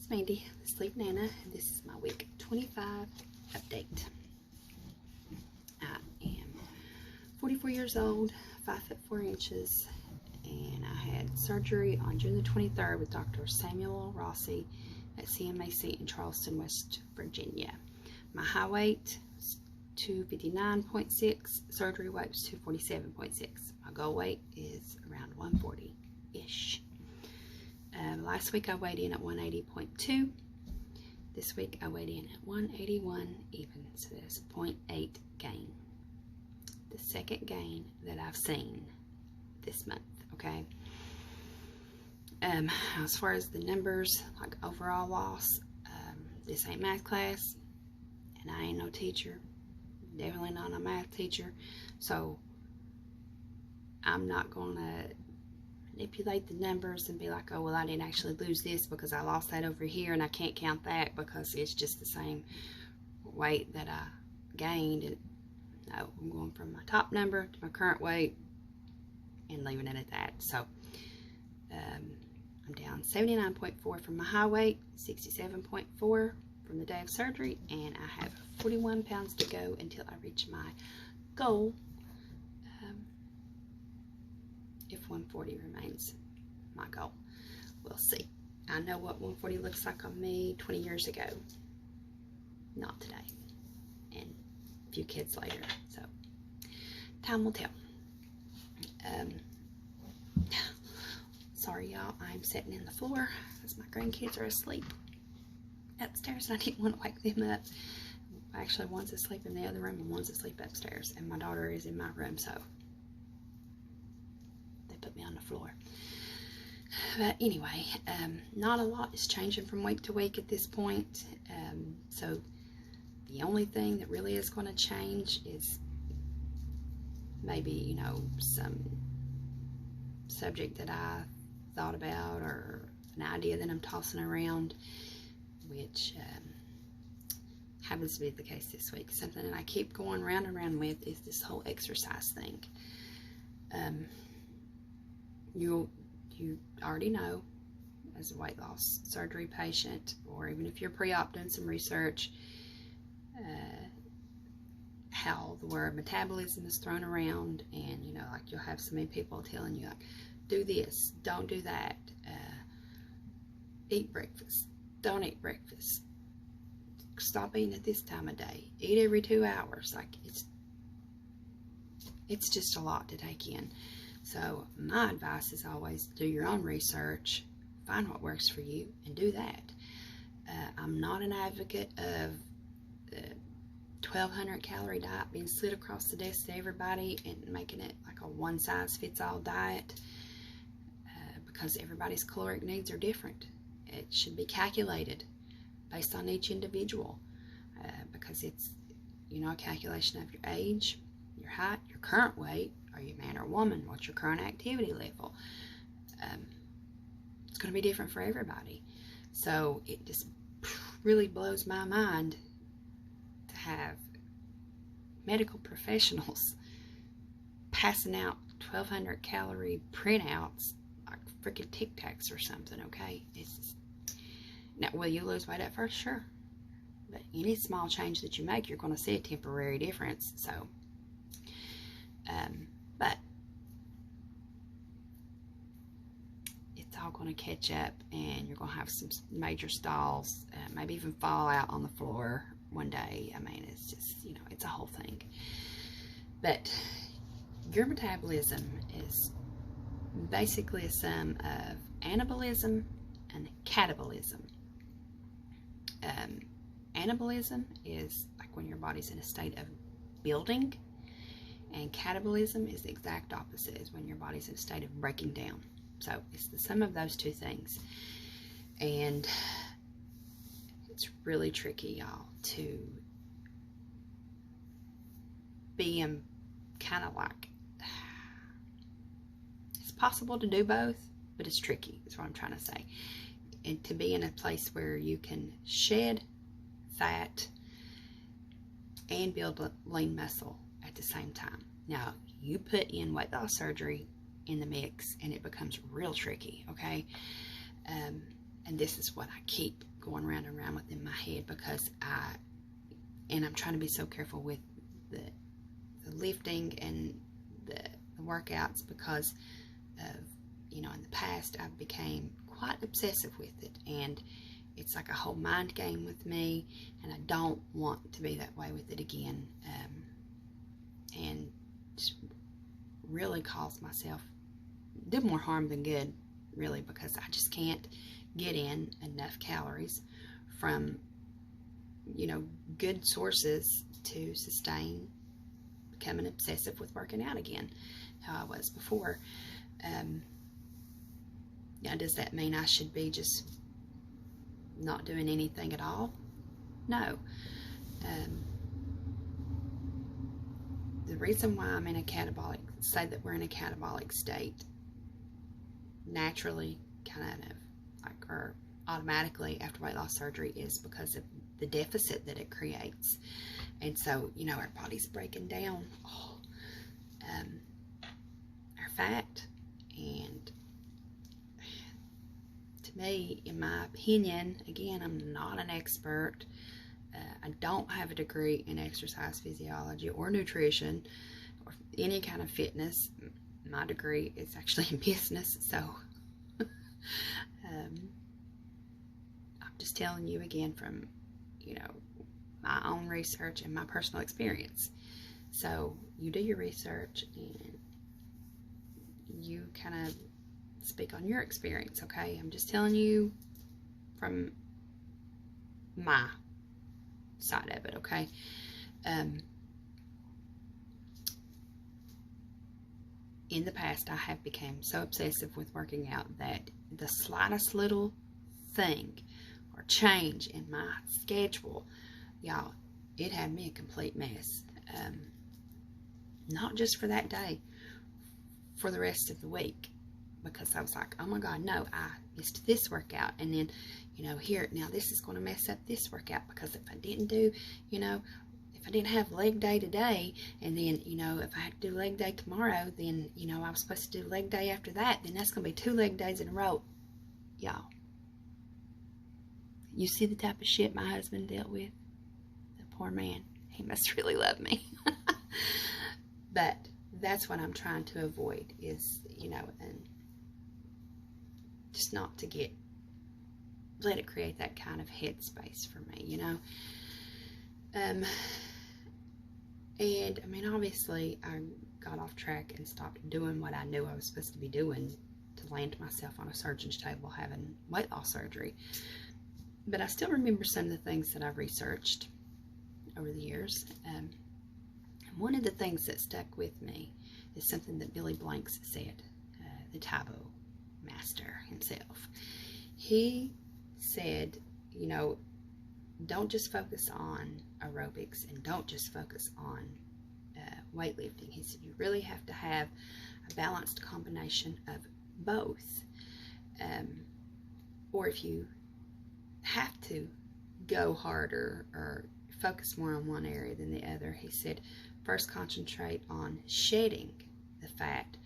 It's Mandy, the Sleep Nana, and this is my week 25 update. I am 44 years old, 5 foot 4 inches, and I had surgery on June the 23rd with Dr. Samuel Rossi at CMAC in Charleston, West Virginia. My high weight is 259.6, surgery weight was 247.6. My goal weight is around 140-ish. Last week I weighed in at 180.2. This week I weighed in at 181 even, so there's a 0.8 gain. The second gain that I've seen this month, okay? As far as the numbers, like overall loss, this ain't math class, and I ain't no teacher, definitely not a math teacher, so I'm not gonna manipulate the numbers and be like, oh, well, I didn't actually lose this because I lost that over here and I can't count that because it's just the same weight that I gained. And no, I'm going from my top number to my current weight and leaving it at that. So I'm down 79.4 from my high weight, 67.4 from the day of surgery, and I have 41 pounds to go until I reach my goal, if 140 remains my goal. We'll see. I know what 140 looks like on me 20 years ago. Not today. And a few kids later. So, time will tell. Sorry, y'all. I'm sitting in the floor because my grandkids are asleep upstairs and I didn't want to wake them up. Actually, one's asleep in the other room and one's asleep upstairs. And my daughter is in my room, so put me on the floor. But anyway, not a lot is changing from week to week at this point. So the only thing that really is going to change is maybe, you know, some subject that I thought about or an idea that I'm tossing around, which happens to be the case this week. Something that I keep going round and round with is this whole exercise thing. You already know, as a weight loss surgery patient, or even if you're pre-op doing some research, how the word metabolism is thrown around, and you know, like you'll have so many people telling you, like, do this, don't do that, eat breakfast, don't eat breakfast, stop eating at this time of day, eat every 2 hours. Like, it's just a lot to take in. So my advice is always do your own research, find what works for you, and do that. I'm not an advocate of the 1,200 calorie diet being slid across the desk to everybody and making it like a one-size-fits-all diet, because everybody's caloric needs are different. It should be calculated based on each individual, because it's, you know, a calculation of your age, your height, your current weight. Are you a man or a woman? What's your current activity level? It's going to be different for everybody. So it just really blows my mind to have medical professionals passing out 1,200 calorie printouts like freaking Tic Tacs or something, okay? It's just, now, will you lose weight at first? Sure. But any small change that you make, you're going to see a temporary difference. So, but it's all going to catch up, and you're going to have some major stalls, maybe even fall out on the floor one day. I mean, it's just, you know, it's a whole thing. But your metabolism is basically a sum of anabolism and catabolism. Anabolism is like when your body's in a state of building, and catabolism is the exact opposite, is when your body's in a state of breaking down. So it's the sum of those two things. And it's really tricky, y'all, to be in kind of like, it's possible to do both, but it's tricky, is what I'm trying to say. And to be in a place where you can shed fat and build lean muscle at the same time. Now, you put in weight loss surgery in the mix and it becomes real tricky, okay? And this is what I keep going round and round within my head, because I'm trying to be so careful with the lifting and the workouts, because of, in the past I became quite obsessive with it, and it's like a whole mind game with me, and I don't want to be that way with it again, and just really cause myself, do more harm than good, really, because I just can't get in enough calories from, good sources to sustain becoming obsessive with working out again, how I was before. Does that mean I should be just not doing anything at all? No. The reason why I'm in a catabolic, say that we're in a catabolic state, naturally, kind of like, or automatically after weight loss surgery, is because of the deficit that it creates. And so, our body's breaking down our fat. And to me, in my opinion, again, I'm not an expert. I don't have a degree in exercise physiology or nutrition or any kind of fitness. My degree is actually in business, so I'm just telling you again from, my own research and my personal experience. So you do your research and you kind of speak on your experience, okay? I'm just telling you from my side of it, okay? In the past, I have become so obsessive with working out that the slightest little thing or change in my schedule, y'all, it had me a complete mess. Not just for that day, for the rest of the week, because I was like, oh my God, no, I missed this workout, and then, here, now this is going to mess up this workout, because if I didn't do, if I didn't have leg day today, and then, if I had to do leg day tomorrow, then, I was supposed to do leg day after that, then that's going to be 2 leg days in a row. Y'all, you see the type of shit my husband dealt with? The poor man. He must really love me. But that's what I'm trying to avoid, is, and just not to let it create that kind of headspace for me, And I mean, obviously I got off track and stopped doing what I knew I was supposed to be doing to land myself on a surgeon's table having weight loss surgery. But I still remember some of the things that I've researched over the years. And one of the things that stuck with me is something that Billy Blanks said, the Taibo master himself. He said, don't just focus on aerobics and don't just focus on weightlifting. He said you really have to have a balanced combination of both. Or if you have to go harder or focus more on one area than the other, he said, first concentrate on shedding the fat,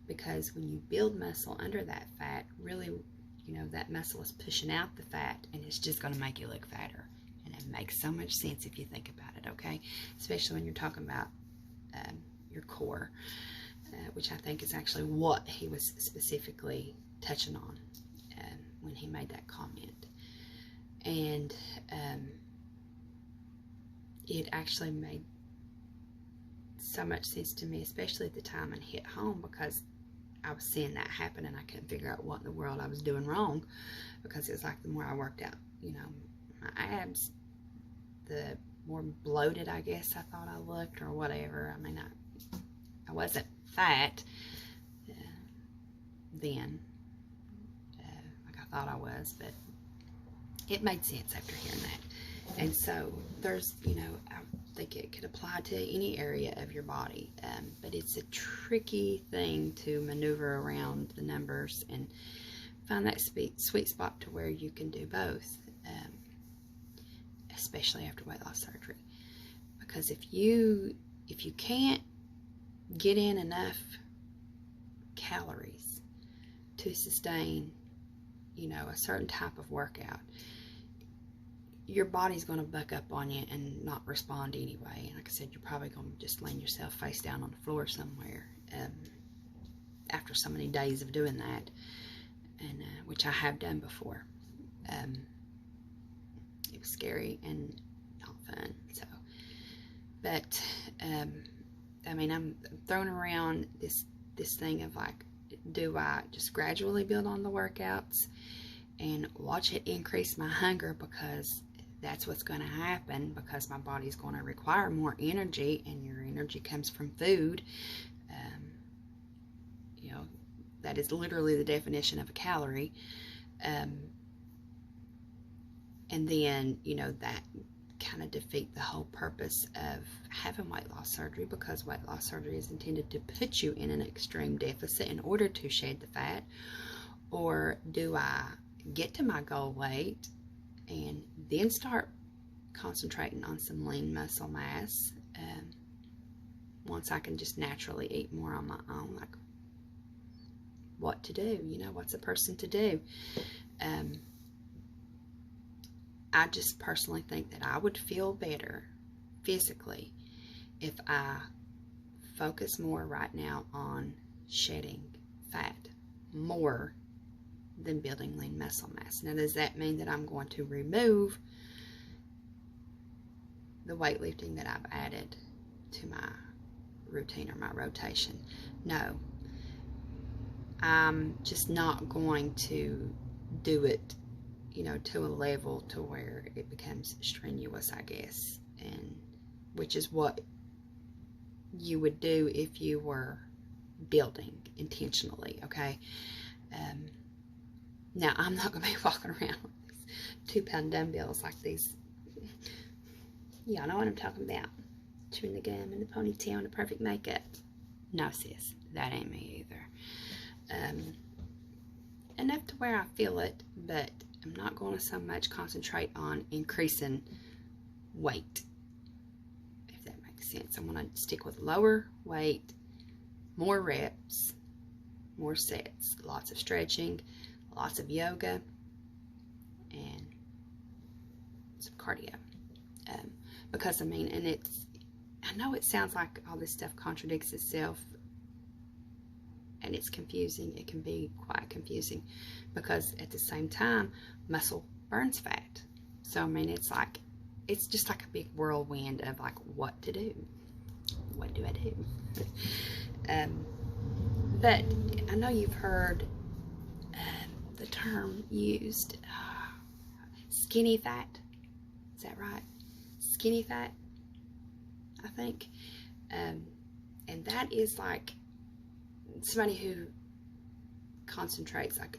because when you build muscle under that fat, really, that muscle is pushing out the fat, and it's just going to make you look fatter. And it makes so much sense if you think about it, okay? Especially when you're talking about your core, which I think is actually what he was specifically touching on when he made that comment. And it actually made so much sense to me, especially at the time and hit home, because I was seeing that happen and I couldn't figure out what in the world I was doing wrong, because it was like the more I worked out, my abs, the more bloated I guess I thought I looked, or whatever. I mean, I wasn't fat then like I thought I was, but it made sense after hearing that. And so there's, I think it could apply to any area of your body, but it's a tricky thing to maneuver around the numbers and find that sweet spot to where you can do both, especially after weight loss surgery. Because if you can't get in enough calories to sustain, a certain type of workout, your body's going to buck up on you and not respond anyway. And like I said, you're probably going to just land yourself face down on the floor somewhere after so many days of doing that, and which I have done before. It was scary and not fun. So, but I mean, I'm throwing around this thing of like, do I just gradually build on the workouts and watch it increase my hunger, because that's what's going to happen, because my body's going to require more energy, and your energy comes from food. You know, that is literally the definition of a calorie. And then, you know, that kind of defeat the whole purpose of having weight loss surgery, because weight loss surgery is intended to put you in an extreme deficit in order to shed the fat. Or do I get to my goal weight and then start concentrating on some lean muscle mass once I can just naturally eat more on my own? Like, what to do, you know, what's a person to do? I just personally think that I would feel better physically if I focus more right now on shedding fat more than building lean muscle mass. Now, does that mean that I'm going to remove the weightlifting that I've added to my routine or my rotation? No. I'm just not going to do it, you know, to a level to where it becomes strenuous, I guess, and which is what you would do if you were building intentionally, okay? Now, I'm not going to be walking around with these 2-pound dumbbells like these. Y'all know what I'm talking about. Chewing the gum and the ponytail and the perfect makeup. No, sis, that ain't me either. Enough to where I feel it, but I'm not going to so much concentrate on increasing weight, if that makes sense. I'm going to stick with lower weight, more reps, more sets, lots of stretching, lots of yoga, and some cardio. Because, I mean, and I know it sounds like all this stuff contradicts itself, and it's confusing. It can be quite confusing, because at the same time, muscle burns fat. So, I mean, it's just like a big whirlwind of like, what to do. What do I do? But I know you've heard the term used, skinny fat. Is that right? Skinny fat, I think. And that is like somebody who concentrates, like,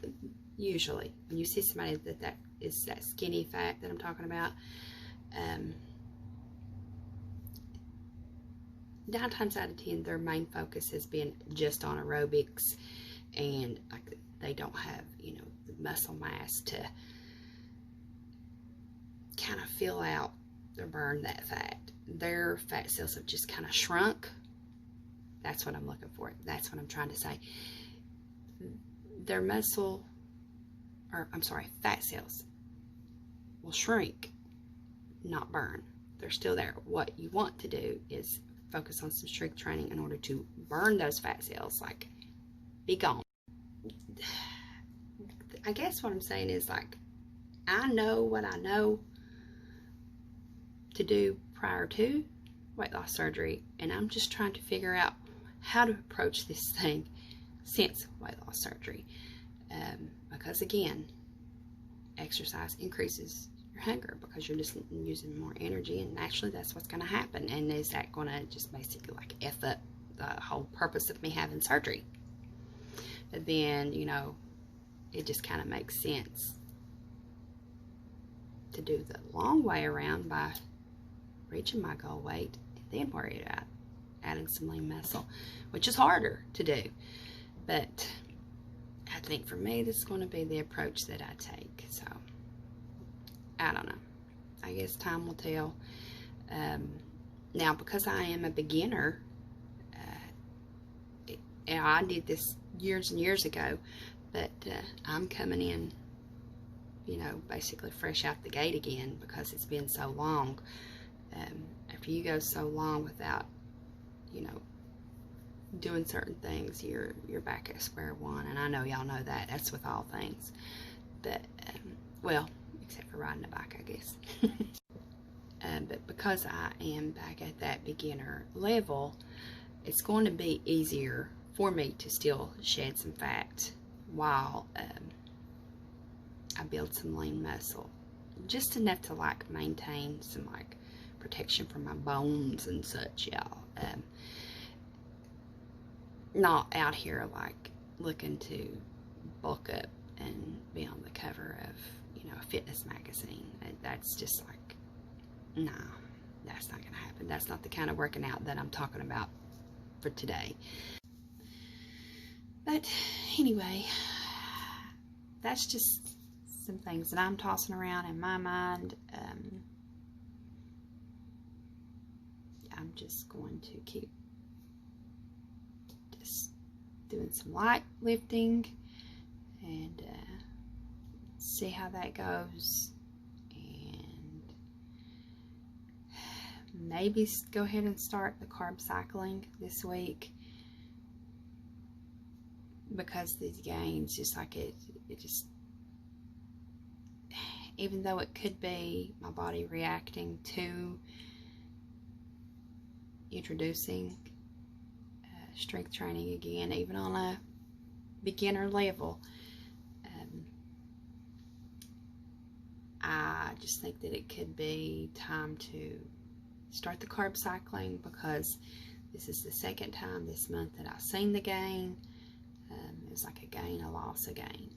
usually when you see somebody that is that skinny fat that I'm talking about, 9 times out of 10 their main focus has been just on aerobics, and like they don't have, you know, the muscle mass to kind of fill out or burn that fat. Their fat cells have just kind of shrunk. That's what I'm looking for. That's what I'm trying to say. Their fat cells will shrink, not burn. They're still there. What you want to do is focus on some strength training in order to burn those fat cells, like, be gone. I guess what I'm saying is, like, I know what I know to do prior to weight loss surgery, and I'm just trying to figure out how to approach this thing since weight loss surgery. Because again, exercise increases your hunger because you're just using more energy, and naturally that's what's going to happen. And is that going to just basically like F up the whole purpose of me having surgery? But then, you know, it just kind of makes sense to do the long way around by reaching my goal weight and then worry about adding some lean muscle, which is harder to do. But I think for me, this is going to be the approach that I take. So, I don't know. I guess time will tell. Now, because I am a beginner, and I did this years and years ago, but I'm coming in you know, basically fresh out the gate again because it's been so long. After you go so long without, you know, doing certain things, you're back at square one. And I know y'all know that. That's with all things. But, well, except for riding a bike, I guess. But because I am back at that beginner level, it's going to be easier for me to still shed some fat while I build some lean muscle. Just enough to, like, maintain some, like, protection from my bones and such, y'all. Not out here, like, looking to bulk up and be on the cover of, you know, a fitness magazine. That's just like, nah, that's not gonna happen. That's not the kind of working out that I'm talking about for today. But anyway, that's just some things that I'm tossing around in my mind. I'm just going to keep just doing some light lifting and see how that goes, and maybe go ahead and start the carb cycling this week, because these gains, just like it just, even though it could be my body reacting to introducing strength training again, even on a beginner level, I just think that it could be time to start the carb cycling, because this is the second time this month that I've seen the gain. It was like a gain, a loss, a gain.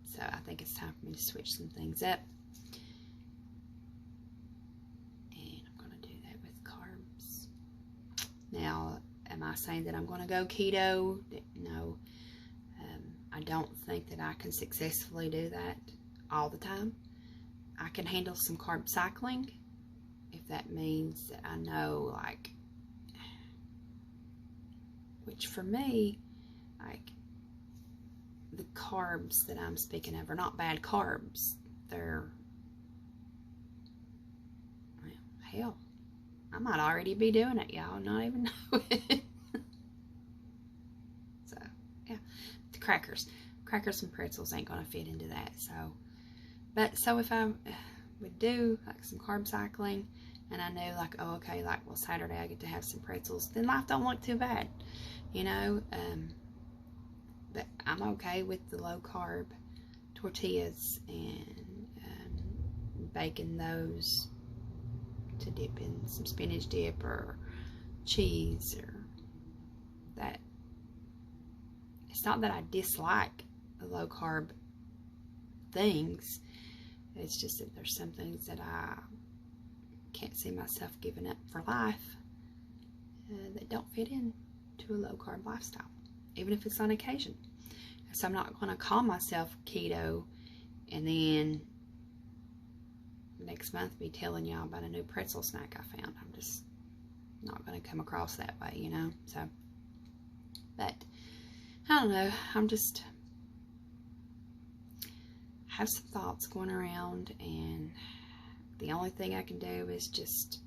So I think it's time for me to switch some things up. And I'm going to do that with carbs. Now, am I saying that I'm going to go keto? No. I don't think that I can successfully do that all the time. I can handle some carb cycling if that means that I know, like, which for me, like, the carbs that I'm speaking of are not bad carbs. They're, well, hell, I might already be doing it, y'all, not even know it. So, yeah. The crackers and pretzels ain't gonna fit into that. So if I would do like some carb cycling, and I know, like, oh, okay, like, well, Saturday I get to have some pretzels, then life don't look too bad, you know. But I'm okay with the low carb tortillas and baking those to dip in some spinach dip or cheese or that. It's not that I dislike the low carb things. It's just that there's some things that I can't see myself giving up for life that don't fit into a low carb lifestyle, even if it's on occasion. So I'm not going to call myself keto and then next month be telling y'all about a new pretzel snack I found. I'm just not going to come across that way, you know. So, but I don't know. I'm just have some thoughts going around, and the only thing I can do is just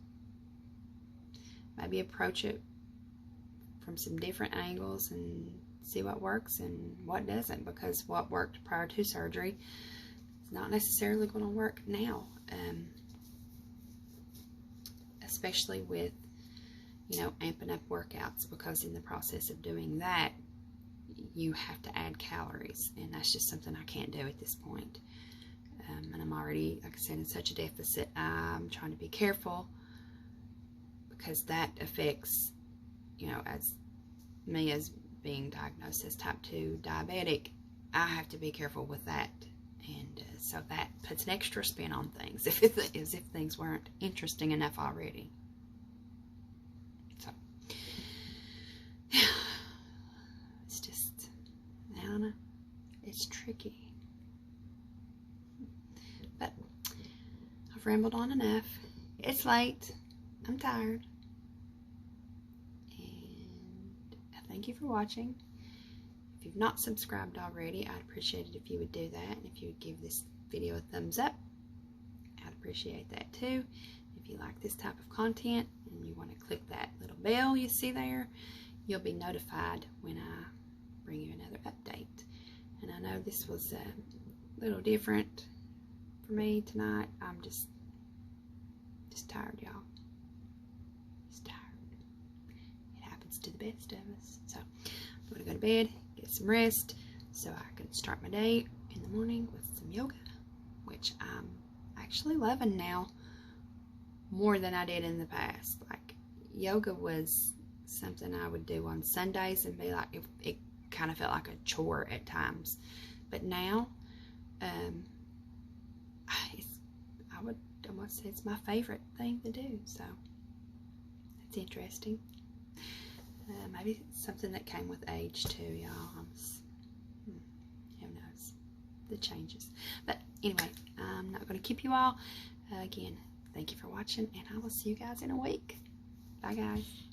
maybe approach it from some different angles and see what works and what doesn't, because what worked prior to surgery is not necessarily going to work now, especially with, you know, amping up workouts, because in the process of doing that you have to add calories, and that's just something I can't do at this point. And I'm already, like I said, in such a deficit. I'm trying to be careful, because that affects, you know, as me as being diagnosed as type 2 diabetic, I have to be careful with that, and so that puts an extra spin on things, as if things weren't interesting enough already. So, yeah, it's just, I don't know, it's tricky. But I've rambled on enough. It's late. I'm tired. And I thank you for watching. If you've not subscribed already, I'd appreciate it if you would do that. And if you would give this video a thumbs up, I'd appreciate that too. If you like this type of content and you want to click that little bell you see there, you'll be notified when I bring you another update. And I know this was a little different for me tonight. I'm just tired, y'all. Just tired. It happens to the best of us. So I'm going to go to bed, get some rest, so I can start my day in the morning with some yoga, which I'm actually loving now more than I did in the past. Like, yoga was something I would do on Sundays and be like, it kind of felt like a chore at times. But now, I would almost say it's my favorite thing to do. So that's interesting. Maybe it's something that came with age too, y'all. Who knows? The changes. But anyway, I'm not going to keep you all. Again, thank you for watching, and I will see you guys in a week. Bye, guys.